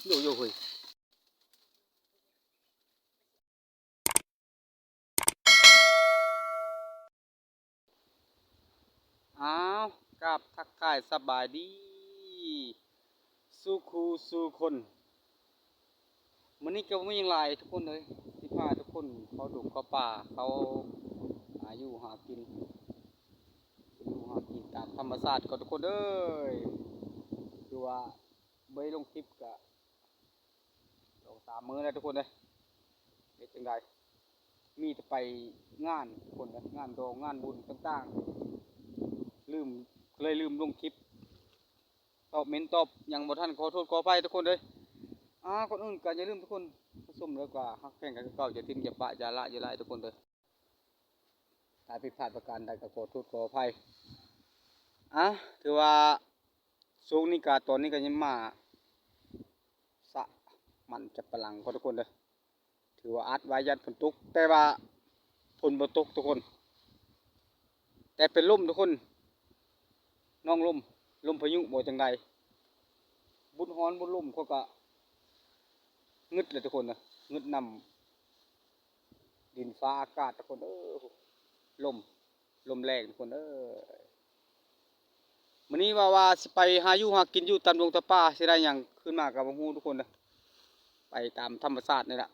Yo ơi.อ้าวกับทักทายสบายดีสู้ครูสู้คนมื้อนี้ก็บ่มีหยังหลายทุกคนเลยสิพาทุกคนเขาดงเขาป่าเขาอยู่หากินตามธรรมชาติก็ทุกคนเอ้ยคือว่าบ่ได้ลงคลิปก็2-3 มื้อแล้วทุกคนเด้ยเฮ็ดจังไดมีแต่ไปงานทุกคนเด้องานดองงานบุญต่างๆลืมลงคลิปตอบเมนตอบหยังบ่ทันขอโทษขออภัยทุกคนเด้ยคนอื่นก็อย่าลืมทุกคนผู้ชมแล้วก็ฮักแพงกันคือเก่าอย่าทิ่มอย่าปะอย่าละอย่าลายทุกคนเด้อถ้าผิดพลาดประการใดก็ขอโทษขออภัยถือว่าช่วงนี้ก็ตอนนี้ก็ยังมาสะมันจะปะหลังทุกคนเด้อถือว่าอัดไว้ยันฝนตกแต่ว่าฝนบ่ตกทุกคนแต่เป็นลมทุกคนน้องลมพายุบ่จังใดบุญฮ้อนบุญลมเขาก็งึดเลยทุกคนนะงึดนำดินฟ้าอากาศทุกคนลมลมแรงทุกคนมื้อนี้ว่าสิไปหาอยู่หากินอยู่ตามดงตะป่าสิได้หยังขึ้นมากับบ่ฮู้ทุกคนนะไปตามธรรมชาตินี่ล่ะ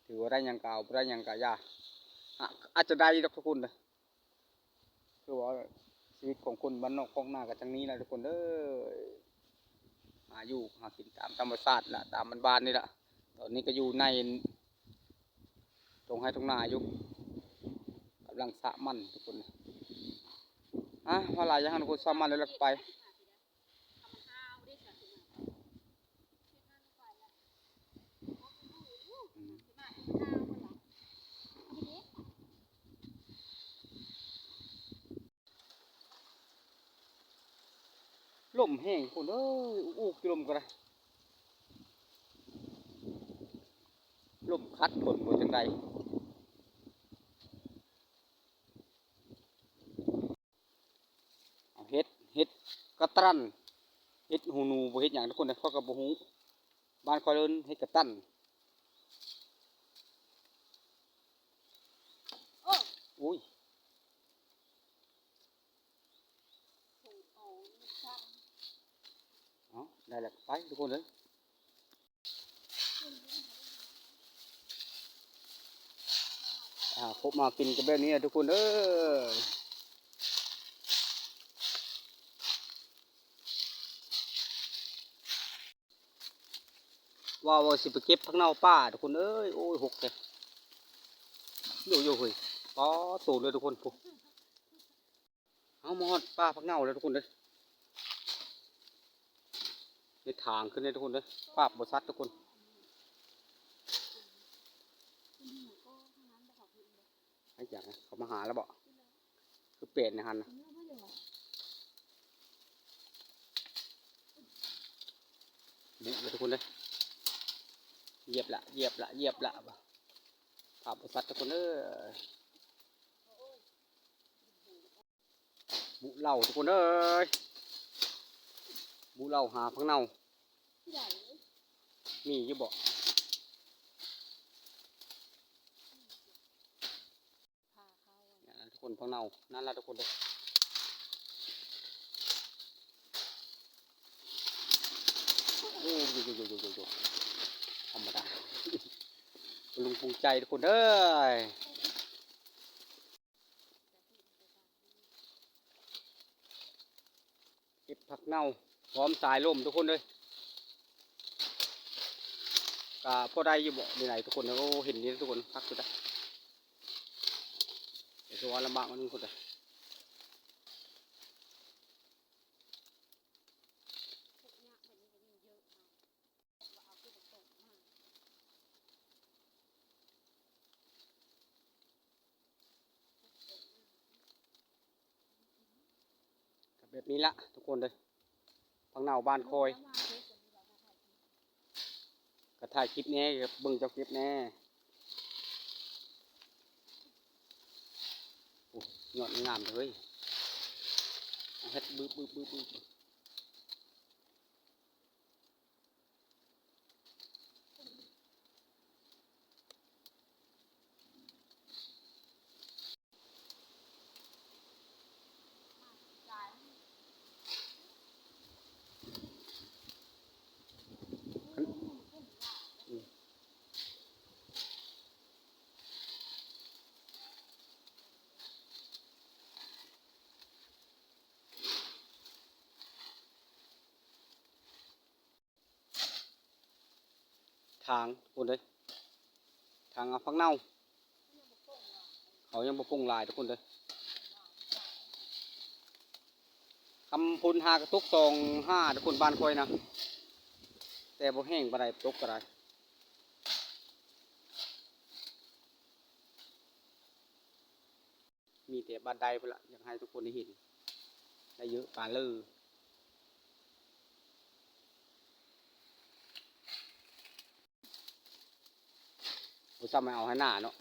ถือว่าได้หยังก็เอาบ่ได้หยังก็อย่าอาจจะได้ดอกทุกคนนะคือว่าชีวิตของคนบ้านนอกของนาก็จังนี้แหละทุกคนหาอยู่หากินตามธรรมชาติล่ะตามบ้านๆนี่ล่ะตอนนี้ก็อยู่ในตรงให้ตรงนาอยู่กำลังสะมันทุกคนว่าหลายอย่างทุกคนสะมันแล้วเราไปลมแห้งคนอู้กิลมก็ได้ลมคัดฝนบ่จังใดเฮ็ดกระตันเฮ็ดหูหนูบ่เฮ็ดหยังทุกคนเขาก็บ่ฮู้บ้านคอยเอิ้นเฮ็ดกระตันอุ้ยได้แล้วไปทุกคนพบมากินกันแบบนี้ทุกคนว่าสิไปเก็บผักเน่าป่าทุกคนโอ้ยหกเลยโยเฮ้ยป้อตูเลยทุกคนปุ๊เอาหมดป้าผักเน่าเลยทุกคนในทางขึ้นเลยทุกคนป้าบดซัดทุกคนไอ้อย่างเขามาหาแล้วบ่คือเปลี่ยนในฮันบุเลยทุกคนเหยียบละป้าบดซัดทุกคนบุเหล่าทุกคนบุเหล่าหาผักเน่ามีอยู่บ่ทุกคนผักเน่านั่นละทุกคนโอ้ยธรรมดาลุงภูมิใจทุกคนเก็บผักเน่าพร้อมสายลมทุกคนก็พอได้อยู่บ่ไหนทุกคนโอ้เห็นนี่ทุกคนพักสุดเดี๋ยวลำบากมันทุกคนแบบนี้ละทุกคนผักเน่าบ้านคอยก็ถ่ายคลิปนี้กับเบิ่งเจ้าคลิปแน่ยอดงามเลยเฮ็ดบึ้บ ทางคนเลยทางเอาฟักเน่าเขายังบ่ปรุงหลายทุกคนเลยคำพูนหากระตุกตองห้าทุกคนบ้านคอยนะแต่บ่แห้งบ่ได้ตกก็ได้มีแต่บ้านใดไปละอยากให้ทุกคนได้เห็นได้เยอะปลาเลือบ่ซ้ำไม่เอาให้หน้าเนาะ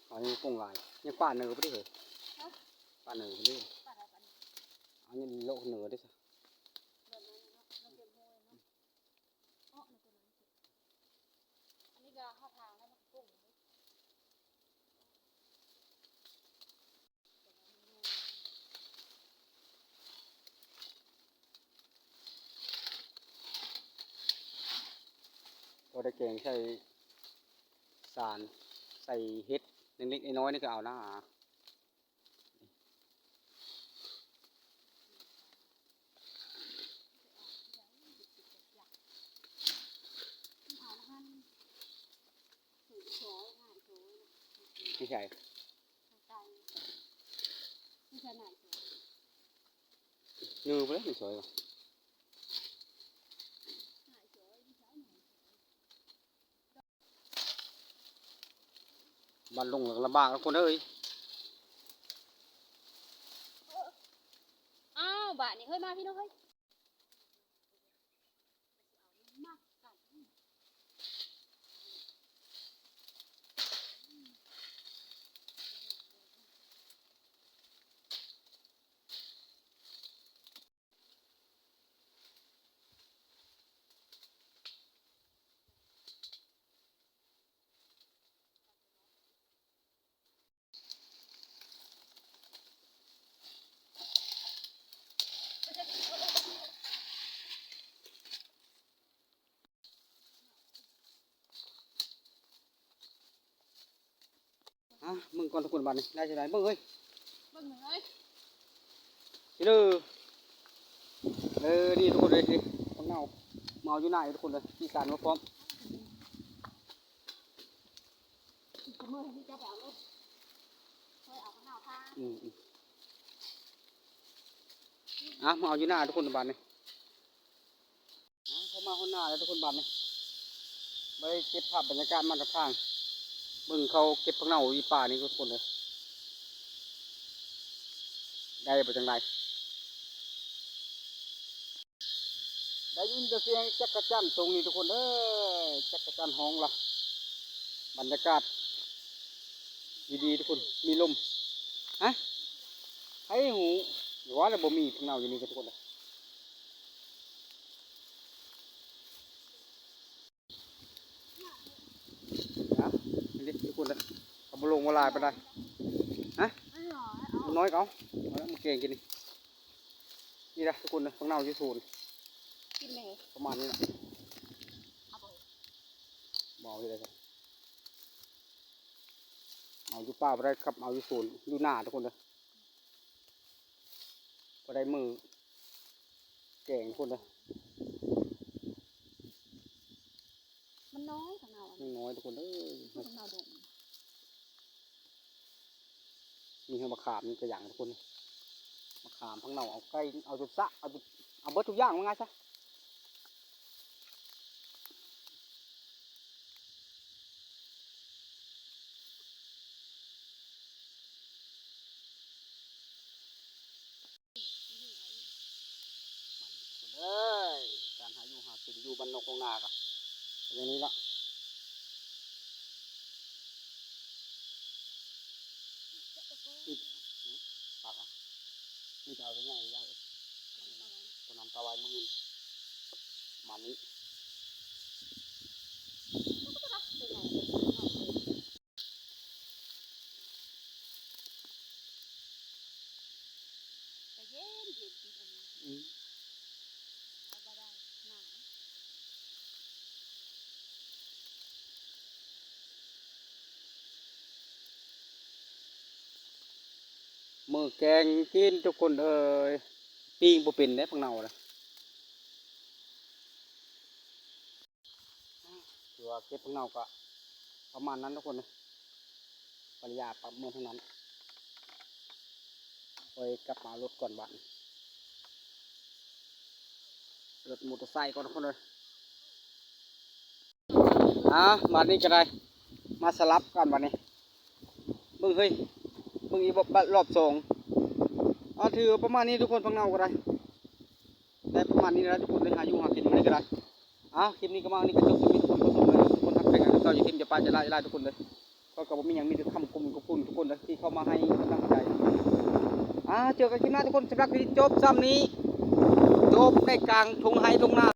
เขายังปรุงหลายยังป้าเนื้อไปดิเหรอป้าเนื้อไปดิอันนี้โลกเนื้อดิซะพอได้แกงใส่สารใส่เห็ดเล็กๆน้อยๆนี่ก็เอานะไม่ใช่เนื้อไปเลยไม่สวยหรอกบ้านลงลำบากแล้วคนเอ้ย อ้าวบ้านนี่เฮ้ยมาพี่น้องเฮ้ยมึงก่อนทุกคนบ้านนี่ได้จะได้มึงเอ้ย เบิ่งหนึ่งเอ้ย นี่เด้อนี่ทุกคนเลยดิข้างเน่าเมาอยู่ไหนทุกคนเลยที่สารมาพร้อม กูมือที่จะไปเอาลูกเฮ้ยเอาข้างนอกค่ะ เมาอยู่หน้าทุกคนบ้านนี่เขามาข้างหน้าแล้วทุกคนบ้านนี่ไปเก็บภาพบรรยากาศมันทางมึงเขาเก็บข้างเน่าอีป่านี่ทุกคนเลยได้ไปจังไรได้ยินแต่เสียงจักรจั่นตรงนี้ทุกคนเอ้ยจักรจั่นห้องละบรรยากาศดีๆทุกคนมีลมฮะให้หูหรือว่าเราบ่มีข้างเน่าอยู่นี่กันทุกคนเลยนะนี่ทุกคนเลยเอาบลงมาลายไปได้ฮะมันน้อยเขาเอามาเก่งกินนี่นะทุกคนเลยข้างเน่าอยู่ศูนย์ กินไหม ประมาณนี้นะ เอาไป เมาอยู่เลยครับเอาอยู่ป้าไปได้ครับเอาอยู่ศูนย์อยู่หน้าทุกคนเลยไปได้มือแก่งทุกคนเลย มันน้อยข้างนอก น้อยทุกคนเอ้ย ข้างนอกดง มีให้มะขามนี่ตัวอย่างทุกคนมะขามทั้งเน่าเอาไก่เอาจุดซะเอาเบิดทุกอย่างว่าไงซะเอ้ยการหาอยู่หากินอยู่บ้านนอกของนากะอย่างนี้ละปากอ่ะนี่จะเอาไปไงยากตัวน้ำตะวันมือมานี้ แต่เย็นเย็นที่ตรงนี้เอาไปได้หนาว มือแกงกินทุกคนเอ้ยปิ้งบ่เป็นได้พังเนาเลย ว่าเก็บข้างนอกก็ประมาณนั้นทุกคนเลยปริยาประเมินเท่านั้นไปกลับมารถก่อนบ้านรถมอเตอร์ไซค์ก่อนทุกคนเลยบ้านนี้ก็ได้มาสลับกันบ้านนี้เบิ่งเฮ้ยเบิ่งอีกรอบสองถือประมาณนี้ทุกคนฟังเนาก็ได้แต่ประมาณนี้นะทุกคนได้หาอยู่หากินมาได้ก็ได้คลิปนี้ก็มานี่ก็จบคลิปนี้ทุกคนก็สมเลยทุกคนทักทายกันก็อย่าทิมจะปาจะไล่ทุกคนเลยก็กับผมมีอย่างมีแต่คำคมขอบคุณทุกคนเลยที่เข้ามาให้กำลังใจเจอกันคลิปหน้าทุกคนสำหรับคลิปจบซ้ำนี้จบในกลางทุ่งไร่ทุ่งนา